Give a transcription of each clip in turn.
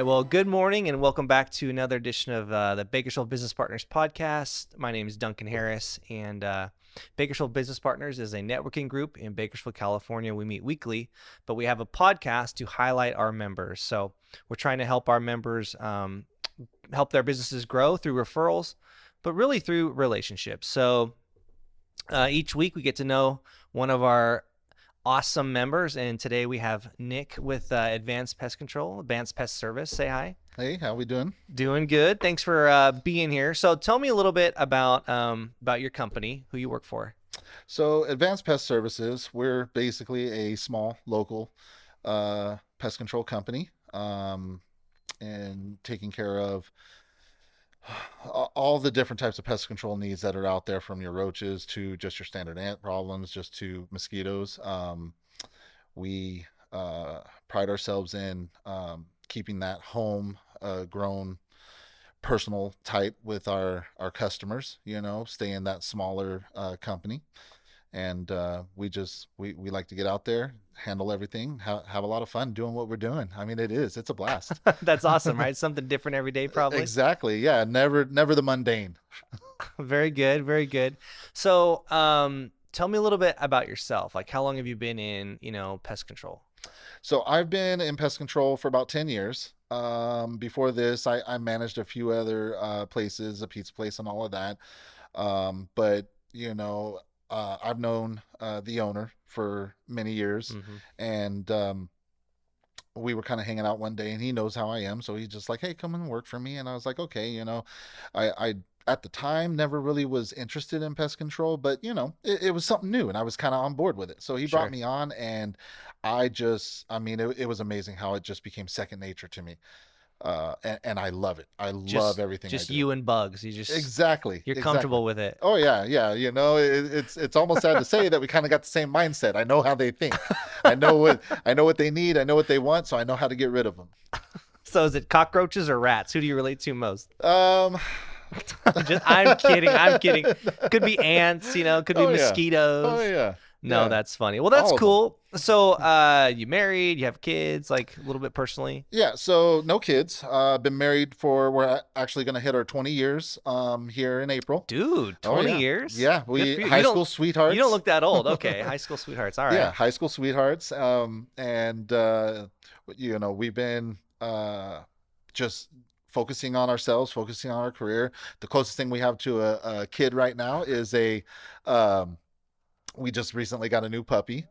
right. Well, good morning and welcome back to another edition of the Bakersfield Business Partners podcast. My name is Duncan Harris, and Bakersfield Business Partners is a networking group in Bakersfield, California. We meet weekly, but we have a podcast to highlight our members. So we're trying to help our members help their businesses grow through referrals, but really through relationships. So each week we get to know one of our awesome members, and today we have Nick with Advanced Pest Control, Advanced Pest Service. Say hi. Hey, how we doing? Doing good. Thanks for being here. So tell me a little bit about your company, who you work for. So Advanced Pest Services, we're basically a small local pest control company, and taking care of all the different types of pest control needs that are out there, from your roaches to just your standard ant problems, just to mosquitoes. We pride ourselves in keeping that home grown personal type with our customers, stay in that smaller company. And we like to get out there, handle everything, have a lot of fun doing what we're doing. I mean, it's a blast. That's awesome, right? Something different every day, probably. Exactly. Yeah. Never the mundane. Very good. Very good. So tell me a little bit about yourself. Like, how long have you been in, pest control? So I've been in pest control for about 10 years. Before this, I managed a few other places, a pizza place and all of that. But I've known the owner for many years, and we were kind of hanging out one day, and he knows how I am, so he's just like, "Hey, come and work for me." And I was like, "Okay." I at the time never really was interested in pest control, but it was something new, and I was kind of on board with it. So he brought me on, and it was amazing how it just became second nature to me. And I love it. I love everything. Just I do. you and bugs. You're comfortable with it. Oh yeah. It's almost sad to say that we kind of got the same mindset. I know how they think. I know what they need. I know what they want. So I know how to get rid of them. So is it cockroaches or rats? Who do you relate to most? I'm kidding. Could be ants. Could be mosquitoes. Oh yeah. No, yeah. That's funny. Well, that's cool. So, you married, you have kids, like a little bit personally? Yeah. So no kids. Been married we're actually going to hit our 20 years, here in April. Dude, 20 years? Yeah. High school sweethearts. You don't look that old. Okay. High school sweethearts. All right. Yeah. High school sweethearts. We've been, just focusing on ourselves, focusing on our career. The closest thing we have to a kid right now is we just recently got a new puppy,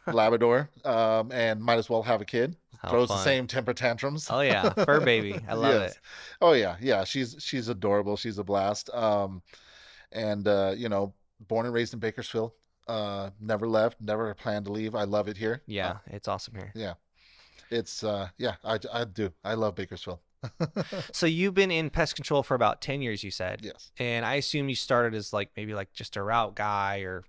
Labrador, and might as well have a kid. Throws the same temper tantrums. Oh yeah, fur baby. I love it. Oh yeah. She's adorable. She's a blast. Born and raised in Bakersfield. Never left. Never planned to leave. I love it here. Yeah, it's awesome here. Yeah, it's I do. I love Bakersfield. So you've been in pest control for about 10 years, you said. Yes. And I assume you started as maybe just a route guy, or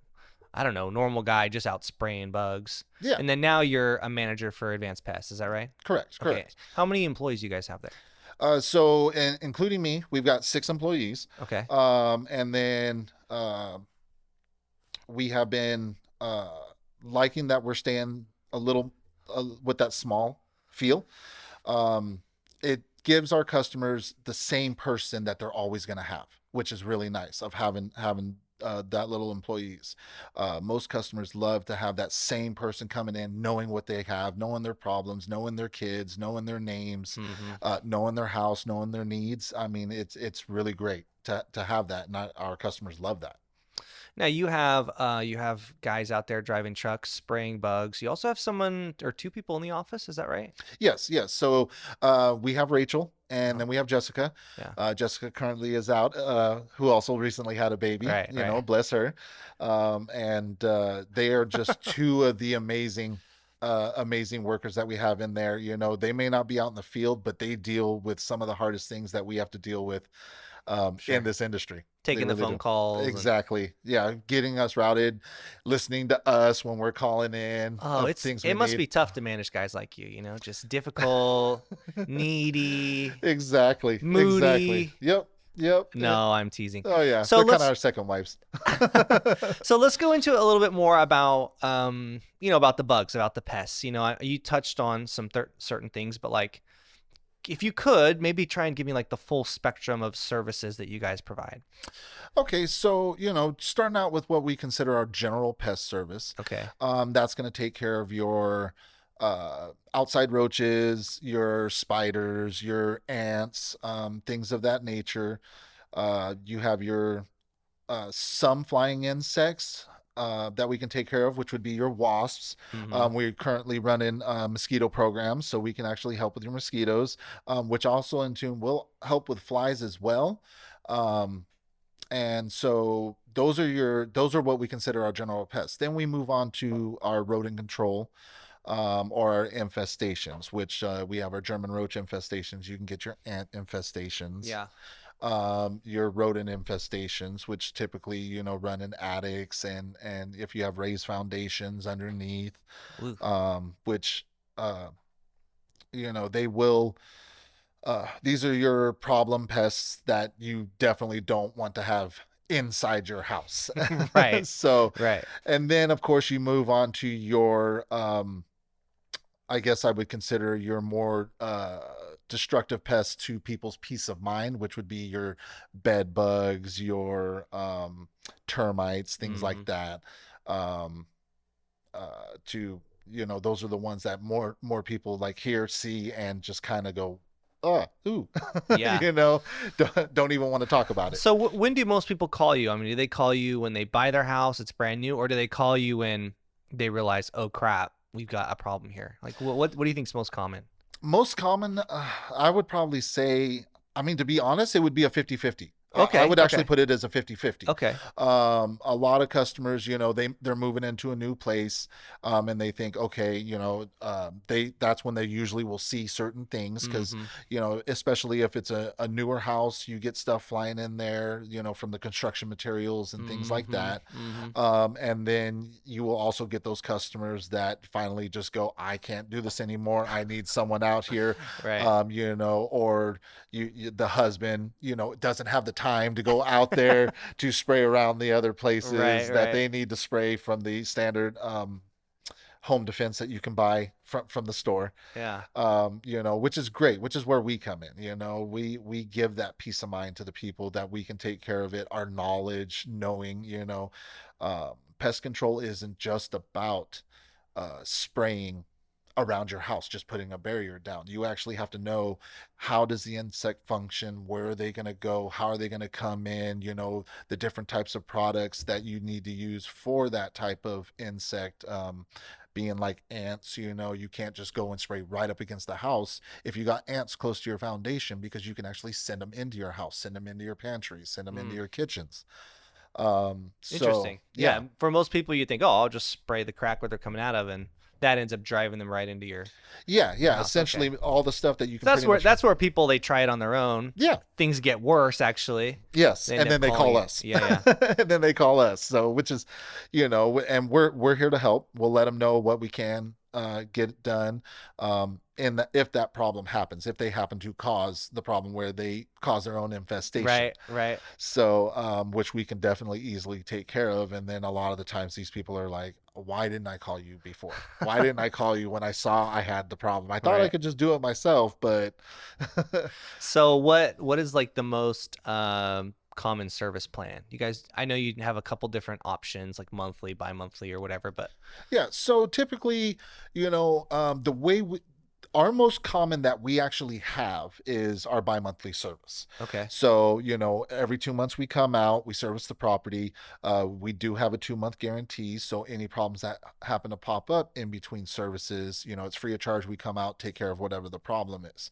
I don't know, normal guy just out spraying bugs. Yeah. And then now you're a manager for Advanced Pest. Is that right? Correct. Okay. How many employees do you guys have there? Including me, we've got 6 employees. Okay. And then we have been liking that we're staying a little with that small feel. It gives our customers the same person that they're always going to have, which is really nice of having that little employees. Most customers love to have that same person coming in, knowing what they have, knowing their problems, knowing their kids, knowing their names, knowing their house, knowing their needs. I mean, it's really great to have that, and our customers love that. Now you have guys out there driving trucks, spraying bugs. You also have someone or 2 people in the office. Is that right? Yes. So we have Rachel, and then we have Jessica. Yeah. Jessica currently is out, who also recently had a baby. Right. Bless her. And they are just 2 of the amazing workers that we have in there. They may not be out in the field, but they deal with some of the hardest things that we have to deal with in this industry. Taking the phone calls. Exactly. Yeah. Getting us routed, listening to us when we're calling in. Oh, it must be tough to manage guys like you, just difficult, needy. Exactly. Moody. Exactly. Yep. No, I'm teasing. Oh yeah. So they're kind of our second wives. So let's go into a little bit more about, about the bugs, about the pests. You touched on some certain things, but if you could, maybe try and give me like the full spectrum of services that you guys provide. Okay, so starting out with what we consider our general pest service, Okay. that's going to take care of your outside roaches, your spiders, your ants, things of that nature. You have your some flying insects that we can take care of, which would be your wasps. Mm-hmm. We're currently running mosquito programs, so we can actually help with your mosquitoes, which also in tune will help with flies as well. Um, and so those are what we consider our general pests. Then we move on to our rodent control, or our infestations, which we have our German roach infestations. You can get your ant infestations, Yeah. your rodent infestations, which typically run in attics, and if you have raised foundations underneath, Ooh. which they will. These are your problem pests that you definitely don't want to have inside your house. Right. So, Right. and then of course you move on to your I guess I would consider your more destructive pests to people's peace of mind, which would be your bed bugs, your termites, things Mm-hmm. like that. Um, to those are the ones that more people like hear, see, and just kind of go, oh, ooh, Yeah. don't even want to talk about it. So when do most people call you? I mean, do they call you when they buy their house, it's brand new, or do they call you when they realize, oh crap, we've got a problem here? Like, what do you think is most common? Most common, I would probably say, I mean, to be honest, it would be a 50-50. I Okay. would actually Okay. put it as a 50-50. Okay. A lot of customers, they're moving into a new place, and they think, okay, that's when they usually will see certain things, because Mm-hmm. especially if it's a newer house, you get stuff flying in there, from the construction materials and things like Mm-hmm. that. Mm-hmm. And then you will also get those customers that finally just go, I can't do this anymore. I need someone out here, Right. or the husband, doesn't have the time to go out there to spray around the other Right. places that Right. they need to spray from the standard home defense that you can buy from the store. Yeah. Which is great, which is where we come in. We give that peace of mind to the people that we can take care of it. Our knowledge, knowing, pest control isn't just about spraying around your house, just putting a barrier down. You actually have to know, how does the insect function, where are they going to go, how are they going to come in, the different types of products that you need to use for that type of insect. Being like ants, you can't just go and spray right up against the house if you got ants close to your foundation, because you can actually send them into your house, send them into your pantry, send them into Mm. your kitchens. So Interesting. Yeah. yeah. For most people, you think, oh, I'll just spray the crack where they're coming out of, and that ends up driving them right into your Yeah, house. Okay. essentially all the stuff that you So can pretty much. that's where people, they try it on their own. Yeah. Things get worse, actually. Yes, They end and up then they calling call you. us. Yeah. And then they call us. So, which is, and we're here to help. We'll let them know what we can get done. If that problem happens, if they happen to cause the problem where they cause their own infestation. Right. Right. So, which we can definitely easily take care of. And then a lot of the times these people are like, why didn't I call you before? Why didn't I call you when I saw I had the problem? I thought I Right. could just do it myself, but So what is like the most common service plan? You guys, I know you have a couple different options, like monthly, bi-monthly, or whatever, but yeah. So typically, the way our most common that we actually have is our bi-monthly service. okay. So, every 2 months we come out, we service the property. We do have a 2 month guarantee. So any problems that happen to pop up in between services, it's free of charge. We come out, take care of whatever the problem is.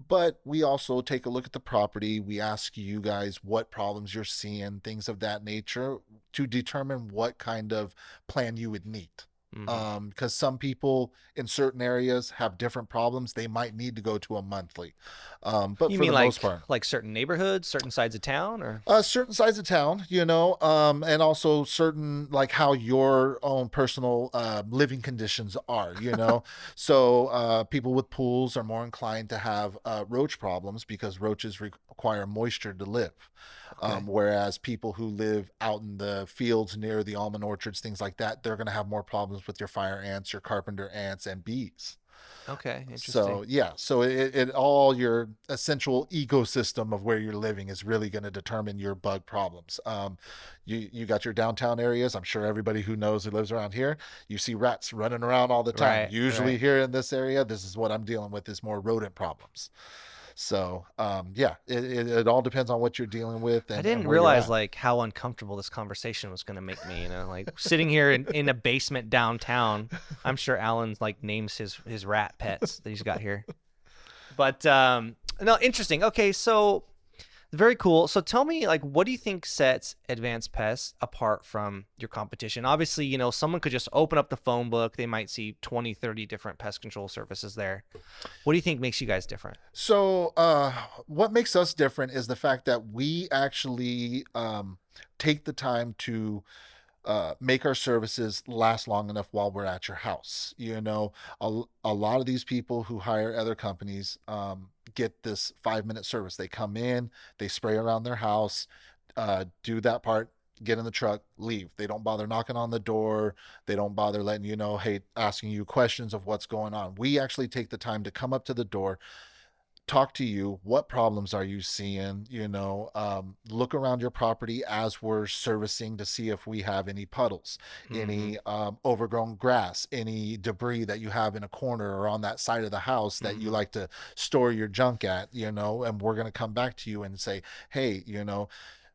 But we also take a look at the property. We ask you guys what problems you're seeing, things of that nature, to determine what kind of plan you would need. Mm-hmm. Because some people in certain areas have different problems, they might need to go to a monthly. But You for mean the most part, like certain neighborhoods, certain sides of town, or certain sides of town, and also certain, like how your own personal living conditions are, So people with pools are more inclined to have roach problems, because roaches require moisture to live. okay. Whereas people who live out in the fields near the almond orchards, things like that, they're going to have more problems with your fire ants, your carpenter ants, and bees. Okay, interesting. So yeah, so it all your essential ecosystem of where you're living is really going to determine your bug problems. You got your downtown areas. I'm sure everybody who knows who lives around here, you see rats running around all the time. Right, Usually right. here in this area, this is what I'm dealing with is more rodent problems. So yeah, it all depends on what you're dealing with I and didn't where you're realize at. like how uncomfortable this conversation was going to make me, like sitting here in a basement downtown. I'm sure Alan's like names his rat pets that he's got here. But no, interesting. Okay, so very cool. So tell me, like, what do you think sets Advanced Pests apart from your competition? Obviously, someone could just open up the phone book. They might see 20, 30 different pest control services there. What do you think makes you guys different? So, what makes us different is the fact that we actually take the time to make our services last long enough while we're at your house. A lot of these people who hire other companies get this 5-minute service. They come in, they spray around their house, do that part, get in the truck, leave. They don't bother knocking on the door. They don't bother letting you know, hey, asking you questions of what's going on. We actually take the time to come up to the door, talk to you. What problems are you seeing? Look around your property as we're servicing to see if we have any puddles, Mm-hmm. any overgrown grass, any debris that you have in a corner or on that side of the house that you Mm-hmm. like to store your junk at, and we're going to come back to you and say, hey,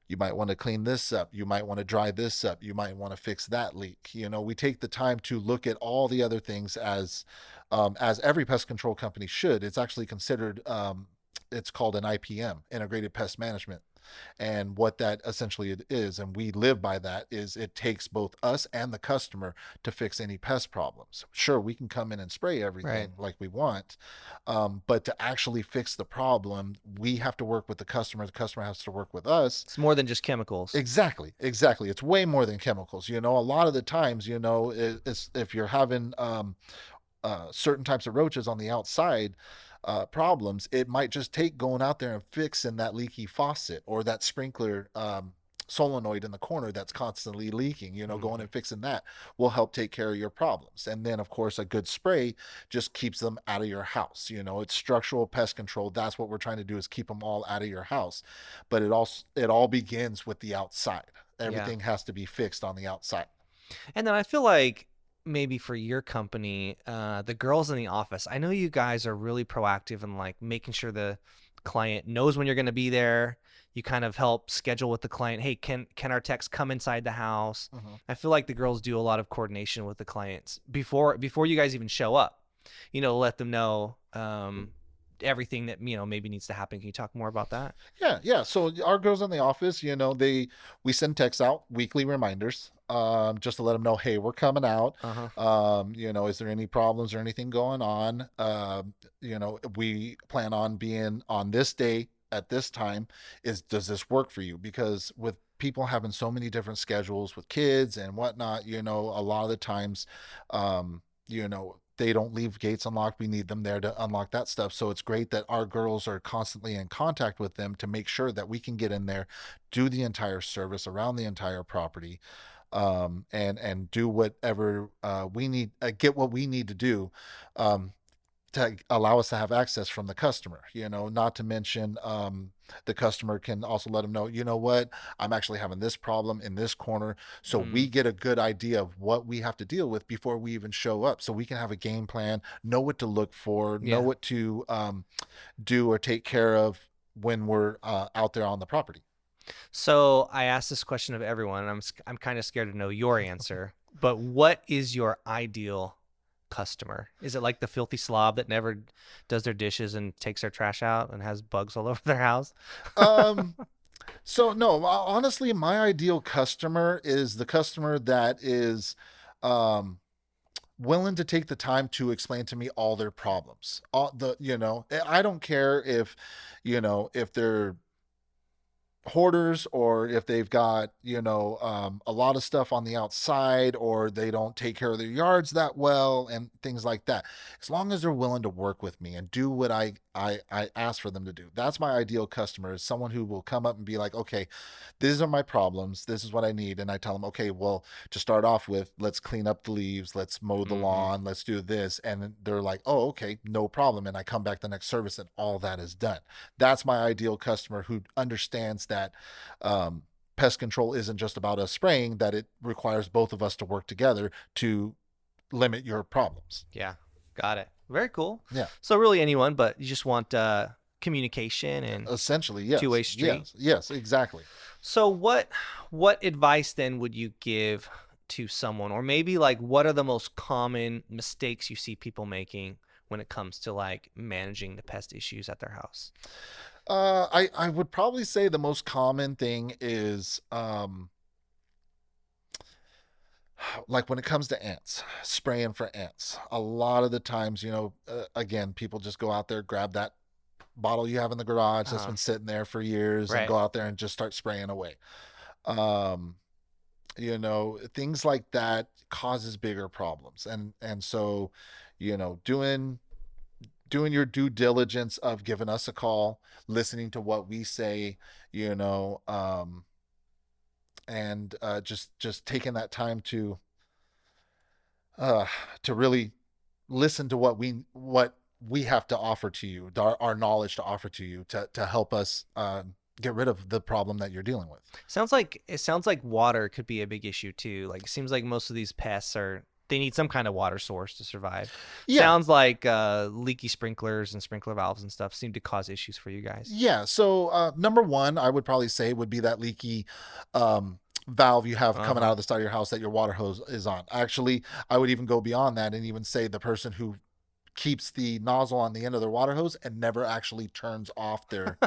you might want to clean this up. You might want to dry this up. You might want to fix that leak. We take the time to look at all the other things as every pest control company should. It's actually considered, it's called an IPM, Integrated Pest Management. And what that essentially it is, and we live by that, is it takes both us and the customer to fix any pest problems. Sure, we can come in and spray Right. everything like we want, but to actually fix the problem, we have to work with the customer. The customer has to work with us. It's more than just chemicals. Exactly, exactly. It's way more than chemicals. A lot of the times, it's if you're having certain types of roaches on the outside problems, it might just take going out there and fixing that leaky faucet or that sprinkler solenoid in the corner that's constantly leaking. Going Mm-hmm. and fixing that will help take care of your problems. And then, of course, a good spray just keeps them out of your house. It's structural pest control. That's what we're trying to do, is keep them all out of your house. But it all begins with the outside. Yeah. Everything has to be fixed on the outside. And then I feel like maybe for your company, the girls in the office, I know you guys are really proactive in like making sure the client knows when you're going to be there. You kind of help schedule with the client. Hey, can our techs come inside the house? Mhm. I feel like the girls do a lot of coordination with the clients before you guys even show up. Let them know everything that maybe needs to happen. Can you talk more about that? Yeah, yeah. So our girls in the office, we send texts out, weekly reminders, just to let them know, hey, we're coming out. Uh huh. Is there any problems or anything going on? We plan on being on this day at this time. Does this work for you? Because with people having so many different schedules with kids and whatnot, a lot of the times, they don't leave gates unlocked. We need them there to unlock that stuff. So it's great that our girls are constantly in contact with them to make sure that we can get in there, do the entire service around the entire property, and do whatever we need, get what we need to do, to allow us to have access from the customer. Not to mention, the customer can also let them know, what, I'm actually having this problem in this corner. So we Mm, get a good idea of what we have to deal with before we even show up. So we can have a game plan, know what to look for, know yeah. what to do or take care of when we're out there on the property. So I asked this question of everyone, and I'm kind of scared to know your answer. But what is your ideal customer? Is it like the filthy slob that never does their dishes and takes their trash out and has bugs all over their house? Um, so no, honestly, my ideal customer is the customer that is um, willing to take the time to explain to me all their problems. I don't care if they're hoarders, or if they've got, a lot of stuff on the outside, or they don't take care of their yards that well and things like that. As long as they're willing to work with me and do what I ask for them to do. That's my ideal customer, is someone who will come up and be like, okay, these are my problems. This is what I need. And I tell them, okay, well, to start off with, let's clean up the leaves. Let's mow the lawn. Let's do this. And they're like, oh, okay, no problem. And I come back the next service and all that is done. That's my ideal customer, who understands that pest control isn't just about us spraying, that it requires both of us to work together to limit your problems. Yeah. Got it. Very cool. Yeah. So really anyone, but you just want communication and essentially, yes. Two-way street. Yes, exactly. So what advice then would you give to someone, or maybe like what are the most common mistakes you see people making when it comes to like managing the pest issues at their house? I would probably say the most common thing is like when it comes to ants, spraying for ants. A lot of the times, again, people just go out there, grab that bottle you have in the garage that's been sitting there for years, and go out there and just start spraying away. Things like that causes bigger problems. And so, doing your due diligence of giving us a call, listening to what we say, and just taking that time to really listen to what we have to offer to you, our knowledge to offer to you, to help us get rid of the problem that you're dealing with. Sounds like water could be a big issue too. Like it seems like most of these pests they need some kind of water source to survive. Yeah. Sounds like leaky sprinklers and sprinkler valves and stuff seem to cause issues for you guys. Yeah. So number one, I would probably say, would be that leaky valve you have coming out of the side of your house that your water hose is on. Actually, I would even go beyond that and even say the person who keeps the nozzle on the end of their water hose and never actually turns off their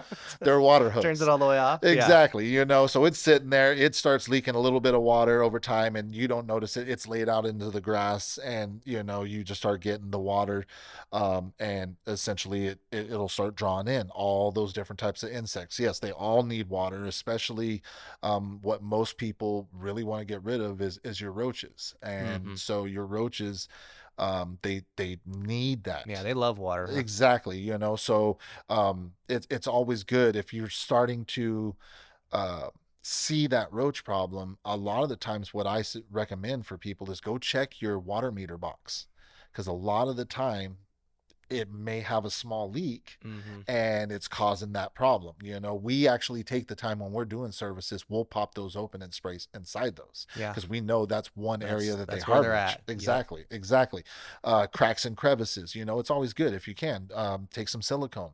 water hose. Turns it all the way off. Exactly. So it's sitting there, it starts leaking a little bit of water over time and you don't notice it. It's laid out into the grass, and you just start getting the water, and essentially it'll start drawing in all those different types of insects. Yes, they all need water, especially what most people really want to get rid of is your roaches. And so your roaches, they need that. Yeah, they love water. Exactly. So it's always good if you're starting to see that roach problem. A lot of the times what I recommend for people is go check your water meter box, because a lot of the time it may have a small leak and it's causing that problem. We actually take the time when we're doing services, we'll pop those open and spray inside those. Yeah. Because we know that's one area that they where they're at. Exactly. Yep. Exactly. Cracks and crevices, it's always good if you can take some silicone,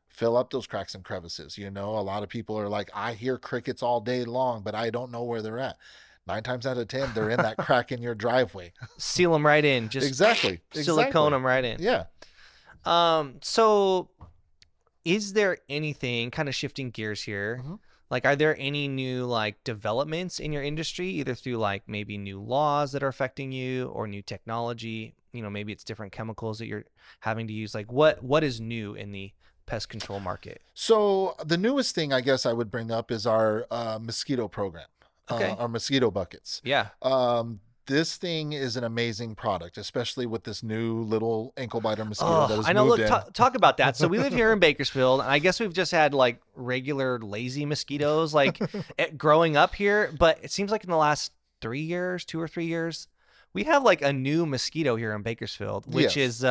fill up those cracks and crevices. A lot of people are like, I hear crickets all day long, but I don't know where they're at. 9 times out of 10, they're in that crack in your driveway. Seal them right in. Just exactly. Silicone them right in. Yeah. So is there anything, kind of shifting gears here, like, are there any new like developments in your industry, either through like maybe new laws that are affecting you or new technology? Maybe it's different chemicals that you're having to use. Like what is new in the pest control market? So the newest thing I guess I would bring up is our mosquito program, our mosquito buckets. Yeah. This thing is an amazing product, especially with this new little ankle biter mosquito that has moved in. Talk about that. So we live here in Bakersfield, and I guess we've just had like regular lazy mosquitoes like growing up here. But it seems like in the last 2 or 3 years, we have like a new mosquito here in Bakersfield, which is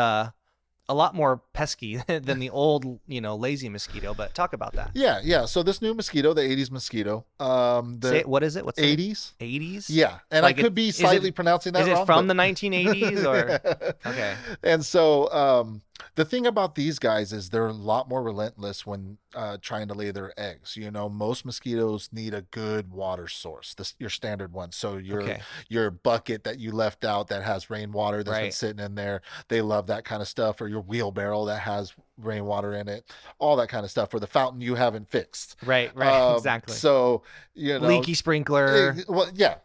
a lot more pesky than the old, lazy mosquito. But talk about that. Yeah. So this new mosquito, the 80s mosquito. What is it? What's 80s? 80s? Yeah. And like I could be slightly pronouncing that wrong. Is it from the 1980s or? Okay. And so the thing about these guys is they're a lot more relentless when trying to lay their eggs. Most mosquitoes need a good water source, your standard one. So your bucket that you left out that has rainwater that's been sitting in there, they love that kind of stuff. Or your wheelbarrow that has rainwater in it, all that kind of stuff. Or the fountain you haven't fixed. Right, exactly. So, leaky sprinkler. Well, yeah,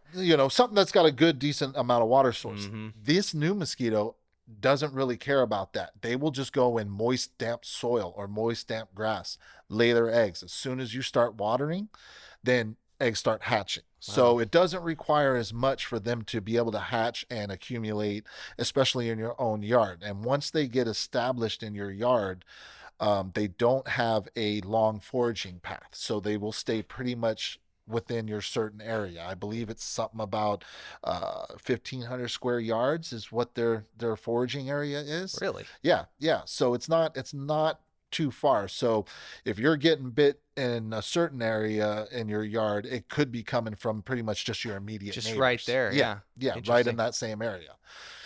something that's got a good, decent amount of water source. This new mosquito doesn't really care about that. They will just go in moist, damp soil or moist, damp grass, lay their eggs. As soon as you start watering, then eggs start hatching. Wow. So it doesn't require as much for them to be able to hatch and accumulate, especially in your own yard. And once they get established in your yard, they don't have a long foraging path. So they will stay pretty much within your certain area. I believe it's something about 1,500 square yards is what their foraging area is. Really? Yeah, yeah. So it's not too far. So if you're getting bit in a certain area in your yard, it could be coming from pretty much just your immediate Just neighbors. right there. Yeah, Yeah. yeah, right in Interesting. that same area.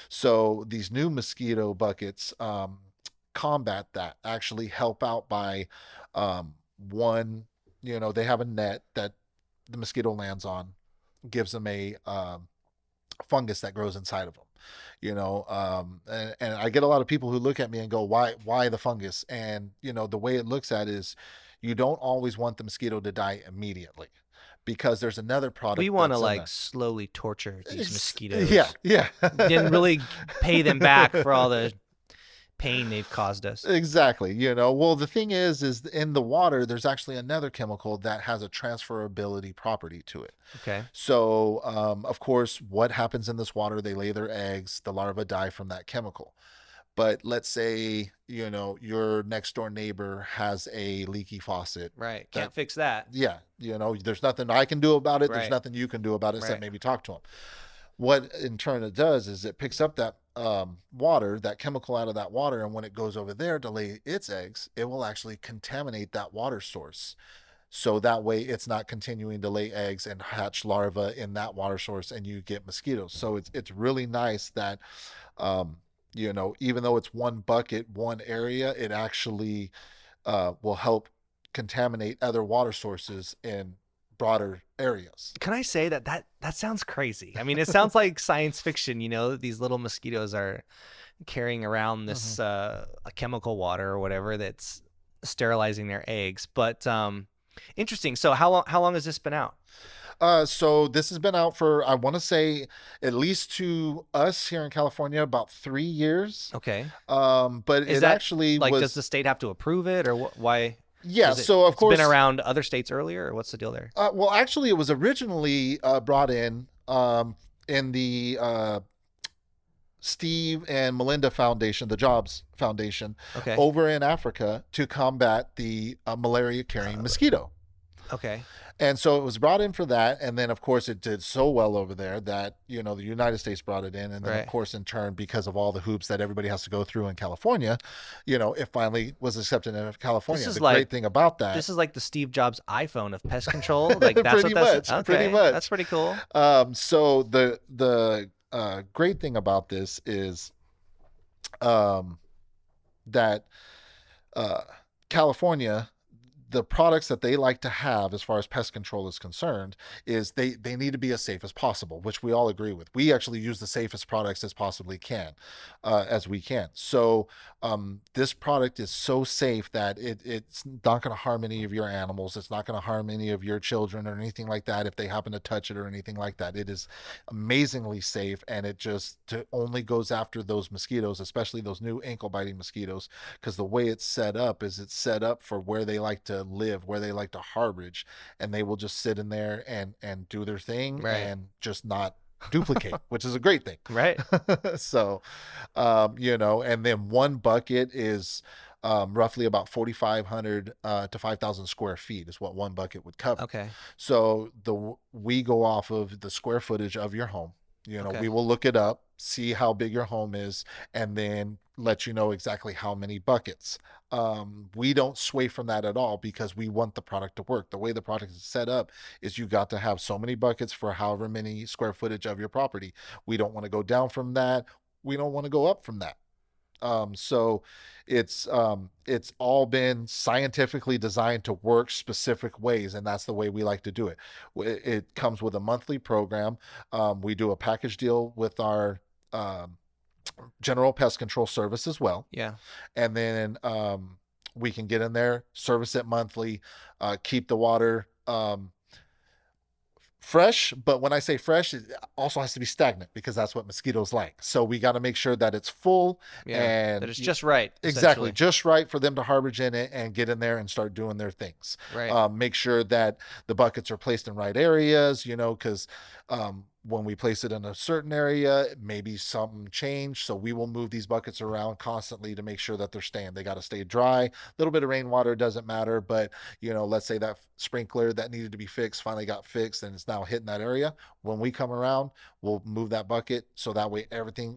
So these new mosquito buckets combat that, actually help out by one, they have a net that the mosquito lands on, gives them a fungus that grows inside of them. And I get a lot of people who look at me and go, why the fungus? And the way it looks at is, you don't always want the mosquito to die immediately, because there's another We product want to that's in like there. slowly torture these Yeah, mosquitoes. yeah. Didn't really pay them back for all the pain they've caused us. Exactly. Well, the thing is in the water, there's actually another chemical that has a transferability property to it. Okay. So, of course, what happens in this water? They lay their eggs, the larvae die from that chemical. But let's say, your next door neighbor has a leaky faucet. Right. That, Can't fix that. yeah, there's nothing I can do about it. There's Right. nothing you can do about it except Right. maybe talk to them. What in turn it does is it picks up that water, that chemical out of that water, and when it goes over there to lay its eggs, it will actually contaminate that water source. So that way it's not continuing to lay eggs and hatch larvae in that water source, and you get mosquitoes. So it's really nice that even though it's one bucket, one area, it actually will help contaminate other water sources in broader areas. Can I say that sounds crazy? I mean, it sounds like science fiction. These little mosquitoes are carrying around this a chemical water or whatever that's sterilizing their eggs. But interesting. So how long has this been out? So this has been out for, I want to say, at least to us here in California, about 3 years. Okay. But Is it that actually like, was. does the state have to approve it, or why? Yeah. Is it, So of it's course, been around other states earlier, or what's the deal there? well, actually, it was originally brought in the Steve and Melinda Foundation, the Jobs Foundation, Okay. over in Africa to combat the malaria-carrying mosquito. Okay. And so it was brought in for that. And then, of course, it did so well over there that, the United States brought it in. And then, Right. of course, in turn, because of all the hoops that everybody has to go through in California, it finally was accepted in California. This is The like- great thing about that. This is like the Steve Jobs iPhone of pest control. Like that's Pretty what that's much, okay. pretty much. That's pretty cool. So the great thing about this is that California, the products that they like to have as far as pest control is concerned, is they need to be as safe as possible, which we all agree with. We actually use the safest products as possibly can, as we can. So this product is so safe that it's not going to harm any of your animals. It's not going to harm any of your children or anything like that if they happen to touch it or anything like that. It is amazingly safe, and it just only goes after those mosquitoes, especially those new ankle biting mosquitoes, because the way it's set up is it's set up for where they like to live, where they like to harborage, and they will just sit in there and do their thing. Right. And just not duplicate, which is a great thing. Right. So and then one bucket is roughly about 4,500 to 5,000 square feet is what one bucket would cover. Okay. So we go off of the square footage of your home. Okay. We will look it up, see how big your home is, and then let you know exactly how many buckets. We don't sway from that at all, because we want the product to work. The way the product is set up is you got to have so many buckets for however many square footage of your property. We don't want to go down from that. We don't want to go up from that. So it's all been scientifically designed to work specific ways, and that's the way we like to do it. It comes with a monthly program. We do a package deal with our general pest control service as well. Yeah. And then we can get in there, service it monthly, keep the water fresh, but when I say fresh, it also has to be stagnant because that's what mosquitoes like. So we got to make sure that it's full Yeah, that and it's just right, exactly essentially. just right for them to harbor in it and get in there and start doing their things. Right. Make sure that the buckets are placed in right areas, because when we place it in a certain area, maybe something changed. So we will move these buckets around constantly to make sure that they're staying. They got to stay dry. A little bit of rainwater doesn't matter, but let's say that sprinkler that needed to be fixed finally got fixed and it's now hitting that area. When we come around, we'll move that bucket so that way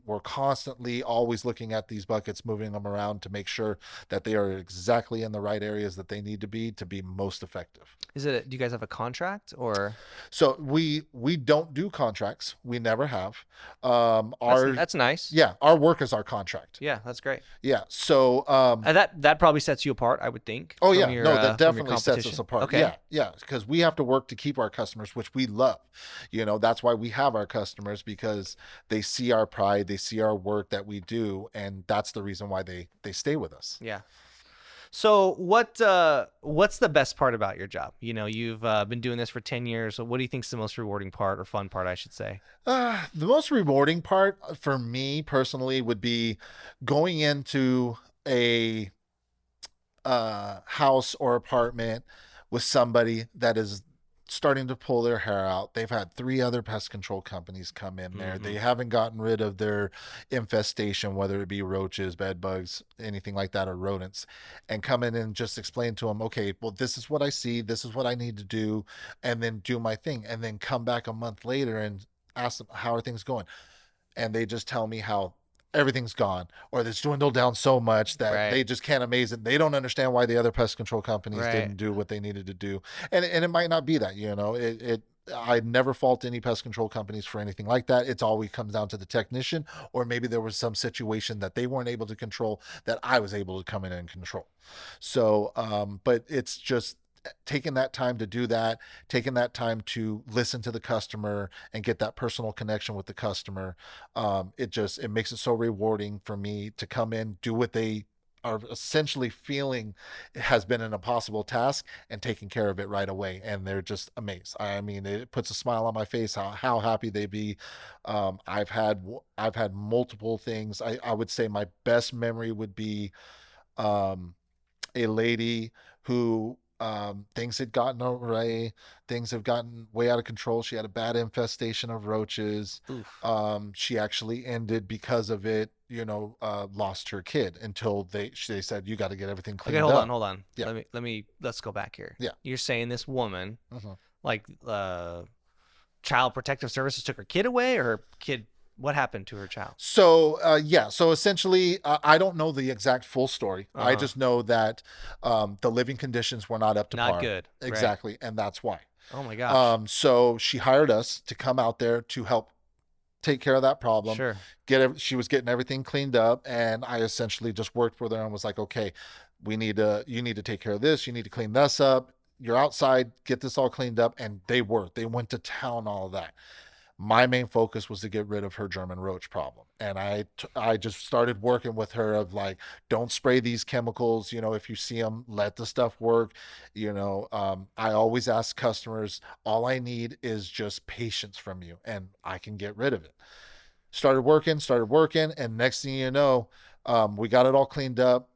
we're constantly always looking at these buckets, moving them around to make sure that they are exactly in the right areas that they need to be most effective. Do you guys have a contract or? So we don't do contracts. We never have. That's nice. Yeah, our work is our contract. Yeah, that's great. Yeah. So that probably sets you apart, I would think. oh yeah, no, that definitely sets us apart. Okay. Yeah, because we have to work to keep our customers, which we love. That's why we have our customers, because they see our pride, they see our work that we do, and that's the reason why they stay with us. Yeah. So what's the best part about your job? You've been doing this for 10 years. So what do you think's the most rewarding part, or fun part, I should say? The most rewarding part for me personally would be going into a house or apartment with somebody that is starting to pull their hair out. They've had 3 other pest control companies come in there. They haven't gotten rid of their infestation, whether it be roaches, bed bugs, anything like that, or rodents, and come in and just explain to them, okay, well, this is what I see, this is what I need to do, and then do my thing, and then come back a month later and ask them, how are things going? And they just tell me how everything's gone, or it's dwindled down so much that they just can't amaze it. They don't understand why the other pest control companies didn't do what they needed to do. And it might not be that, I never fault any pest control companies for anything like that. It's always comes down to the technician, or maybe there was some situation that they weren't able to control that I was able to come in and control. So, but it's just taking that time to do that, taking that time to listen to the customer and get that personal connection with the customer. It makes it so rewarding for me to come in, do what they are essentially feeling has been an impossible task, and taking care of it right away. And they're just amazed. I mean, it puts a smile on my face, how happy they be. I've had multiple things. I would say my best memory would be a lady who things had gotten away, things have gotten way out of control. She had a bad infestation of roaches. She actually ended because of it, lost her kid until they said, you got to get everything cleaned up. Hold on. Yeah. Let's go back here. Yeah. You're saying this woman, like Child Protective Services took her kid away, or her kid, what happened to her child? So, so essentially, I don't know the exact full story. I just know that the living conditions were not up to par. Not good. Exactly. Right. And that's why. Oh my gosh. So she hired us to come out there to help take care of that problem. Sure. She was getting everything cleaned up, and I essentially just worked with her and was like, okay, you need to take care of this. You need to clean this up. You're outside, get this all cleaned up. And they went to town, all of that. My main focus was to get rid of her German roach problem. And I just started working with her of like, don't spray these chemicals. If you see them, let the stuff work. I always ask customers, all I need is just patience from you and I can get rid of it. Started working. And next thing you know, we got it all cleaned up.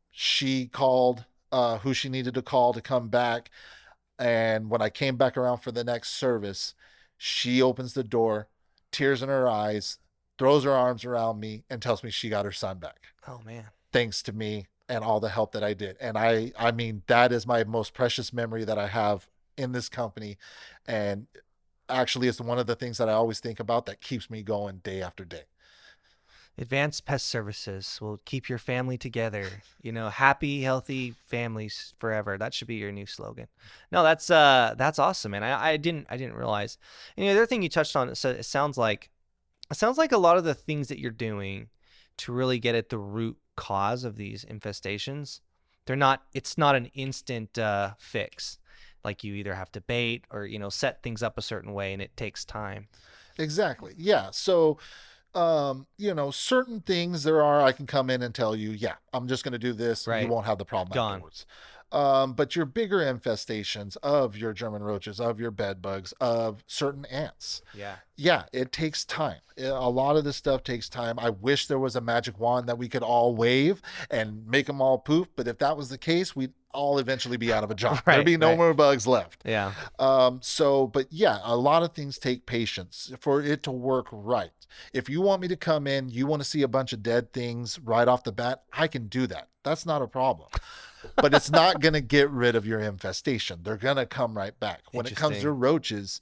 She called who she needed to call to come back. And when I came back around for the next service, she opens the door, tears in her eyes, throws her arms around me, and tells me she got her son back. Oh, man. Thanks to me and all the help that I did. And I mean, that is my most precious memory that I have in this company. And actually, it's one of the things that I always think about that keeps me going day after day. Advanced Pest Services will keep your family together. Happy, healthy families forever. That should be your new slogan. No, that's awesome, man. I didn't realize. And the other thing you touched on, so it sounds like a lot of the things that you're doing to really get at the root cause of these infestations, it's not an instant fix. Like you either have to bait or set things up a certain way, and it takes time. Exactly. Yeah. So certain things I can come in and tell you, yeah, I'm just going to do this. Right. You won't have the problem afterwards. But your bigger infestations of your German roaches, of your bed bugs, of certain ants, Yeah. yeah, it takes time. A lot of this stuff takes time. I wish there was a magic wand that we could all wave and make them all poof. But if that was the case, we'd all eventually be out of a job. There'd Right. be no Right. more bugs left. Yeah. But yeah, a lot of things take patience for it to work right. If you want me to come in, you want to see a bunch of dead things right off the bat, I can do that. That's not a problem. But it's not going to get rid of your infestation. They're going to come right back. When it comes to Interesting. roaches,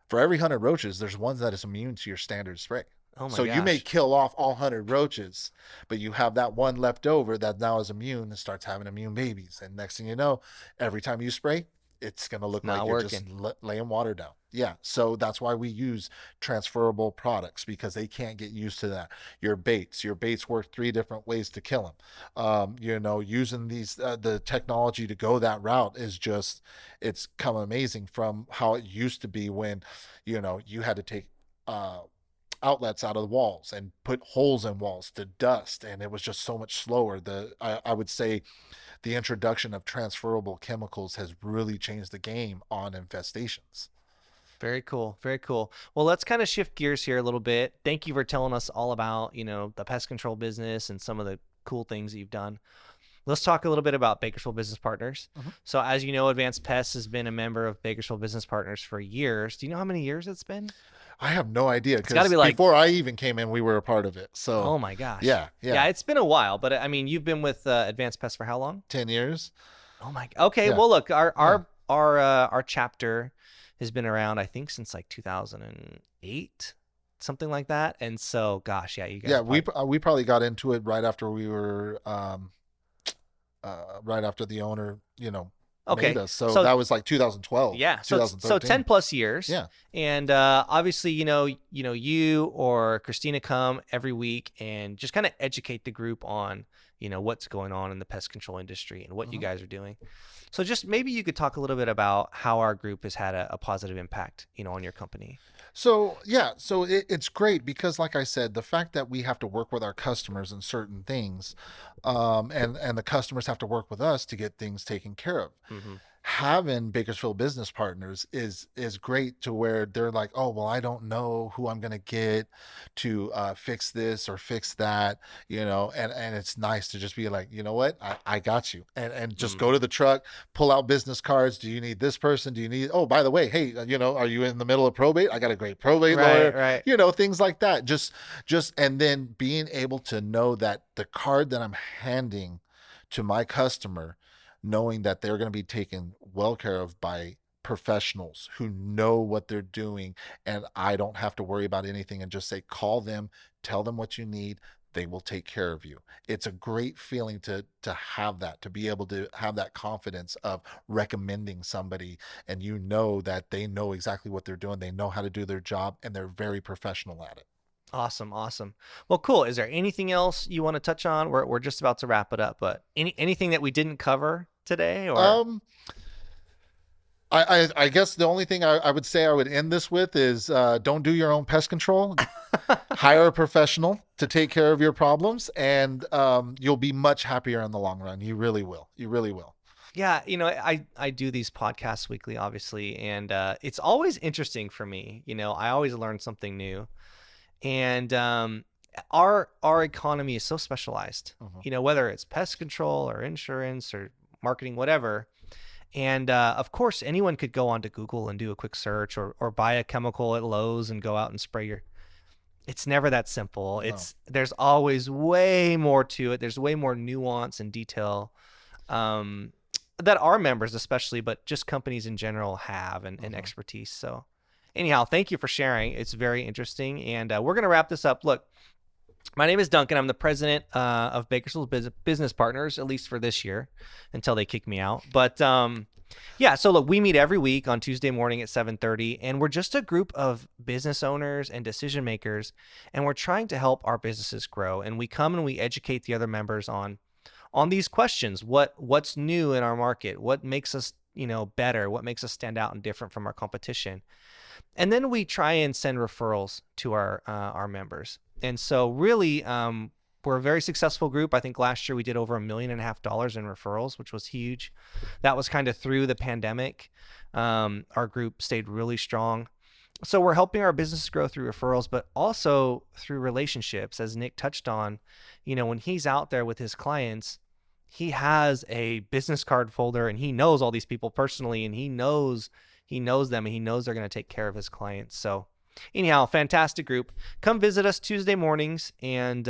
for every 100 roaches, there's one that is immune to your standard spray. Oh my So you may gosh. kill off all 100 roaches, but you have that one left over that now is immune and starts having immune babies. And next thing you know, every time you spray, it's going to look like Not you're just working. laying water down. Yeah. So that's why we use transferable products, because they can't get used to that. Your baits work 3 different ways to kill them. Using the technology to go that route is just, it's come amazing from how it used to be when, you had to take, uh, outlets out of the walls and put holes in walls to dust, and it was just so much slower. I would say the introduction of transferable chemicals has really changed the game on infestations. Very cool. Very cool. Well, let's kind of shift gears here a little bit. Thank you for telling us all about, the pest control business and some of the cool things that you've done. Let's talk a little bit about Bakersfield Business Partners. Mhm. So, as you know, Advanced Pest has been a member of Bakersfield Business Partners for years. Do you know how many years it's been? I have no idea, It's got to because be like, before I even came in, we were a part of it. So oh my gosh. yeah, Yeah, yeah, it's been a while, but I mean, you've been with Advanced Pest for how long? 10 years. Oh my. Okay. Yeah, Well, look, our yeah, our chapter has been around, I think, since like 2008, something like that. And so, gosh, yeah, you guys yeah. are We probably we probably got into it right after right after the owner, made okay. us. So So that was like 2012, yeah, so 10 2013. plus years, Yeah. and obviously, you or Christina come every week and just kind of educate the group on what's going on in the pest control industry and what you Mhm. guys are doing. So just maybe you could talk a little bit about how our group has had a positive impact, on your company. So yeah, so it's great because, like I said, the fact that we have to work with our customers in certain things, and the customers have to work with us to get things taken care of. Hmm. Having Bakersfield Business Partners is great, to where they're like, oh well, I don't know who I'm gonna get to fix this or fix that, and it's nice to just be like, you know what, I got you, and just go Hmm. to the truck, pull out business cards. Do you need this person? Do you need? Oh, by the way, hey, are you in the middle of probate? I got a great probate Right, lawyer. right. Things like that. And then being able to know that the card that I'm handing to my customer, knowing that they're going to be taken well care of by professionals who know what they're doing, and I don't have to worry about anything, and just say, call them, tell them what you need, they will take care of you. It's a great feeling to have that, to be able to have that confidence of recommending somebody, and that they know exactly what they're doing, they know how to do their job, and they're very professional at it. Awesome, awesome. Well, cool. Is there anything else you want to touch on? We're just about to wrap it up, but anything that we didn't cover today, or um I guess the only thing I would say I would end this with is, don't do your own pest control. Hire a professional to take care of your problems, and you'll be much happier in the long run. You really will. You really will. yeah, I do these podcasts weekly, obviously, and it's always interesting for me. I always learn something new, and our economy is so specialized. Mhm. Whether it's pest control or insurance or marketing, whatever. And of course, anyone could go onto Google and do a quick search, or buy a chemical at Lowe's and go out and spray your. It's never that simple. No. There's always way more to it. There's way more nuance and detail, um, that our members, especially, but just companies in general have, and Mhm. expertise. So, anyhow, thank you for sharing. It's very interesting, and we're gonna wrap this up. Look, my name is Duncan. I'm the president of Bakersfield Business Partners, at least for this year, until they kick me out. But yeah, so look, we meet every week on Tuesday morning at 7:30, and we're just a group of business owners and decision makers, and we're trying to help our businesses grow. And we come and we educate the other members on these questions. What's new in our market? What makes us better? What makes us stand out and different from our competition? And then we try and send referrals to our members. And so really, We're a very successful group. I think last year we did over $1.5 million in referrals, which was huge. That was kind of through the pandemic. Our group stayed really strong. So we're helping our business grow through referrals, but also through relationships. As Nick touched on, when he's out there with his clients, he has a business card folder and he knows all these people personally, and he knows them, and he knows they're going to take care of his clients. So anyhow, fantastic group. Come visit us Tuesday mornings, and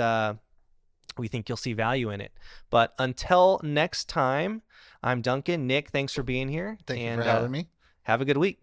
we think you'll see value in it. But until next time, I'm Duncan. Nick, thanks for being here. Thank you for having me. Have a good week.